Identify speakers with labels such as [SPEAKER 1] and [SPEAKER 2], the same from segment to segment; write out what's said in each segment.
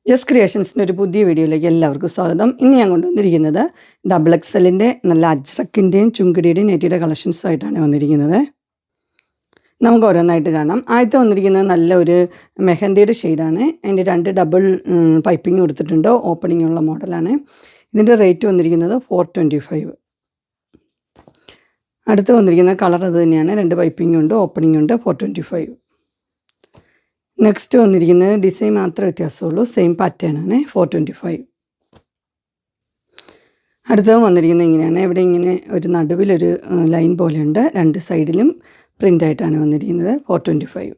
[SPEAKER 1] Just ക്രിയേഷൻസിൻ്റെ ഒരു പുതിയ വീഡിയോയിലേക്ക് എല്ലാവർക്കും സ്വാഗതം. ഇന്ന് ഞാൻ കൊണ്ടുവന്നിരിക്കുന്നത് XXLിൻ്റെ നല്ല അജ്രക്കിൻ്റെയും ചുങ്കിടിയുടെയും നെറ്റിയുടെ കളക്ഷൻസായിട്ടാണ് വന്നിരിക്കുന്നത്. നമുക്ക് ഓരോന്നായിട്ട് കാണാം. ആദ്യത്തെ വന്നിരിക്കുന്നത് നല്ല ഒരു മെഹന്തിയുടെ ഷെയ്ഡാണ്. അതിൻ്റെ 2 ഡബിൾ പൈപ്പിംഗ് കൊടുത്തിട്ടുണ്ട്. ഓപ്പണിംഗ് ഉള്ള മോഡലാണ്. ഇതിൻ്റെ റേറ്റ് വന്നിരിക്കുന്നത് 425. അടുത്ത് വന്നിരിക്കുന്ന കളർ അത് തന്നെയാണ്. 2 പൈപ്പിംഗ് ഉണ്ട്, ഓപ്പണിംഗ് ഉണ്ട്. 425. നെക്സ്റ്റ് വന്നിരിക്കുന്നത് ഡിസൈൻ മാത്രമേ വ്യത്യാസമുള്ളൂ, സെയിം പാറ്റേൺ ആണ്. 425. അടുത്തത് വന്നിരിക്കുന്നത് ഇങ്ങനെയാണ്. ഇവിടെ ഇങ്ങനെ ഒരു നടുവിലൊരു ലൈൻ പോലെയുണ്ട്. 2 സൈഡിലും പ്രിൻ്റായിട്ടാണ് വന്നിരിക്കുന്നത്. 425.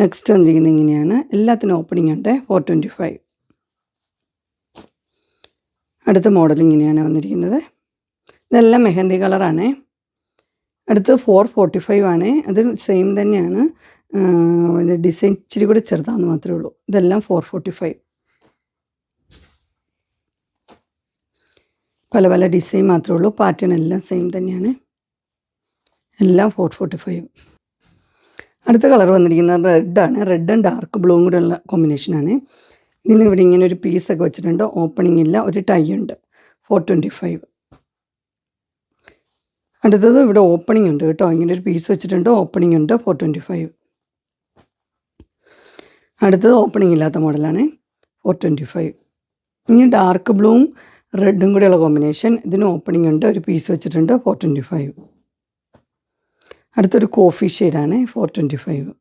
[SPEAKER 1] നെക്സ്റ്റ് വന്നിരിക്കുന്നത് ഇങ്ങനെയാണ്. എല്ലാത്തിനും ഓപ്പണിംഗ് ഉണ്ട്. 425. അടുത്ത മോഡൽ ഇങ്ങനെയാണ് വന്നിരിക്കുന്നത്. ഇതെല്ലാം മെഹന്തി കളറാണ്. അടുത്ത് 445 ആണ്. അത് സെയിം തന്നെയാണ്. ഡിസൈൻ ഇച്ചിരി കൂടി ചെറുതാണെന്ന് മാത്രമേ ഉള്ളൂ. ഇതെല്ലാം 445. പല പല ഡിസൈൻ മാത്രമേ ഉള്ളൂ. പാറ്റേൺ എല്ലാം സെയിം തന്നെയാണ്. എല്ലാം 445. അടുത്ത കളർ വന്നിരിക്കുന്നത് റെഡാണ്. റെഡും ഡാർക്ക് ബ്ലൂവും കൂടെ ഉള്ള കോമ്പിനേഷനാണ്. ഇതിന് ഇവിടെ ഇങ്ങനെ ഒരു പീസൊക്കെ വെച്ചിട്ടുണ്ട്. ഓപ്പണിംഗ് ഇല്ല, ഒരു ടൈ ഉണ്ട്. 425. അടുത്തത് ഇവിടെ ഓപ്പണിംഗ് ഉണ്ട് കേട്ടോ. ഇങ്ങനെ ഒരു പീസ് വെച്ചിട്ടുണ്ട്, ഓപ്പണിംഗ് ഉണ്ട്. 425. അടുത്തത് ഓപ്പണിംഗ് ഇല്ലാത്ത മോഡലാണ്. 425. ഇനി ഡാർക്ക് ബ്ലൂവും റെഡും കൂടെയുള്ള കോമ്പിനേഷൻ. ഇതിന് ഓപ്പണിംഗ് ഉണ്ട്, ഒരു പീസ് വെച്ചിട്ടുണ്ട്. 425. അടുത്തൊരു കോഫി ഷെയ്ഡാണ്. 425.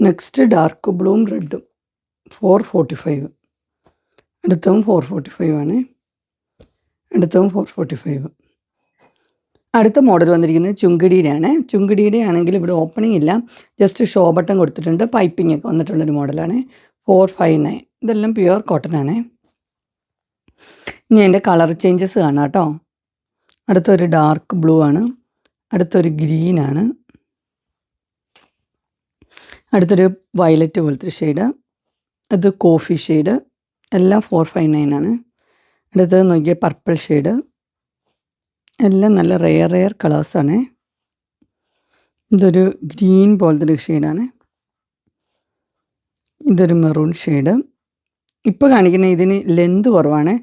[SPEAKER 1] നെക്സ്റ്റ് ഡാർക്ക് ബ്ലൂവും റെഡും. 445. അടുത്തതും 445 ആണ്. അടുത്തതും 445. അടുത്ത മോഡൽ വന്നിരിക്കുന്നത് ചുങ്കിടിയുടെയാണ്. ചുങ്കിടിയുടെ ആണെങ്കിൽ ഇവിടെ ഓപ്പണിംഗ് ഇല്ല, ജസ്റ്റ് ഷോ ബട്ടൺ കൊടുത്തിട്ടുണ്ട്. പൈപ്പിംഗ് ഒക്കെ വന്നിട്ടുള്ളൊരു മോഡലാണ്. 459. ഇതെല്ലാം പ്യുവർ കോട്ടൺ ആണ്. ഇനി അതിൻ്റെ കളർ ചേഞ്ചസ് കാണാം കേട്ടോ. അടുത്തൊരു ഡാർക്ക് ബ്ലൂ ആണ്. അടുത്തൊരു ഗ്രീനാണ്. അടുത്തൊരു വയലറ്റ് പോലത്തെ ഷെയ്ഡ്. അത് കോഫി ഷെയ്ഡ്. എല്ലാം 459 ആണ്. അടുത്തത് നോക്കിയാൽ പർപ്പിൾ ഷെയ്ഡ്. എല്ലാം നല്ല റെയർ കളേഴ്സാണ്. ഇതൊരു ഗ്രീൻ പോലത്തെ ഒരു ഷെയ്ഡാണ്. ഇതൊരു മെറൂൺ ഷെയ്ഡ്. ഇപ്പോൾ കാണിക്കുന്ന ഇതിന് ലെന്ത് കുറവാണ്.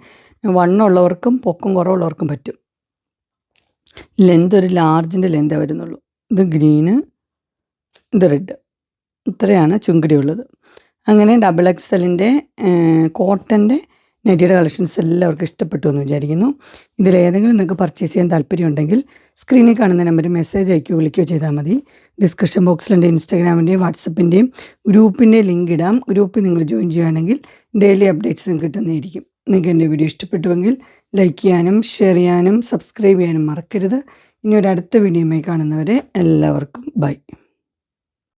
[SPEAKER 1] വണ്ണമുള്ളവർക്കും പൊക്കം കുറവുള്ളവർക്കും പറ്റും. ലെന്ത് ഒരു ലാർജിൻ്റെ ലെന്തേ വരുന്നുള്ളൂ. ഇത് ഗ്രീന്, ഇത് റെഡ്. ഇത്രയാണ് ചുങ്കിടി ഉള്ളത്. അങ്ങനെ XXLിൻ്റെ കോട്ടൻ്റെ നെറ്റിയുടെ കളക്ഷൻസ് എല്ലാവർക്കും ഇഷ്ടപ്പെട്ടു എന്ന് വിചാരിക്കുന്നു. ഇതിലേതെങ്കിലും നിങ്ങൾക്ക് പർച്ചേസ് ചെയ്യാൻ താല്പര്യമുണ്ടെങ്കിൽ സ്ക്രീനിൽ കാണുന്ന നമ്പറിൽ മെസ്സേജ് അയക്കുകയോ വിളിക്കുകയോ ചെയ്താൽ മതി. ഡിസ്ക്രിപ്ഷൻ ബോക്സിൽ എൻ്റെ ഇൻസ്റ്റാഗ്രാമിൻ്റെയും വാട്സപ്പിൻ്റെയും ഗ്രൂപ്പിൻ്റെ ലിങ്ക് ഇടാം. ഗ്രൂപ്പിൽ നിങ്ങൾ ജോയിൻ ചെയ്യുകയാണെങ്കിൽ ഡെയിലി അപ്ഡേറ്റ്സ് നിങ്ങൾക്ക് കിട്ടുന്നതായിരിക്കും. നിങ്ങൾക്ക് എൻ്റെ വീഡിയോ ഇഷ്ടപ്പെട്ടുവെങ്കിൽ ലൈക്ക് ചെയ്യാനും ഷെയർ ചെയ്യാനും സബ്സ്ക്രൈബ് ചെയ്യാനും മറക്കരുത്. ഇനി ഒരു അടുത്ത വീഡിയോയുമായി കാണുന്നവരെ എല്ലാവർക്കും ബൈ.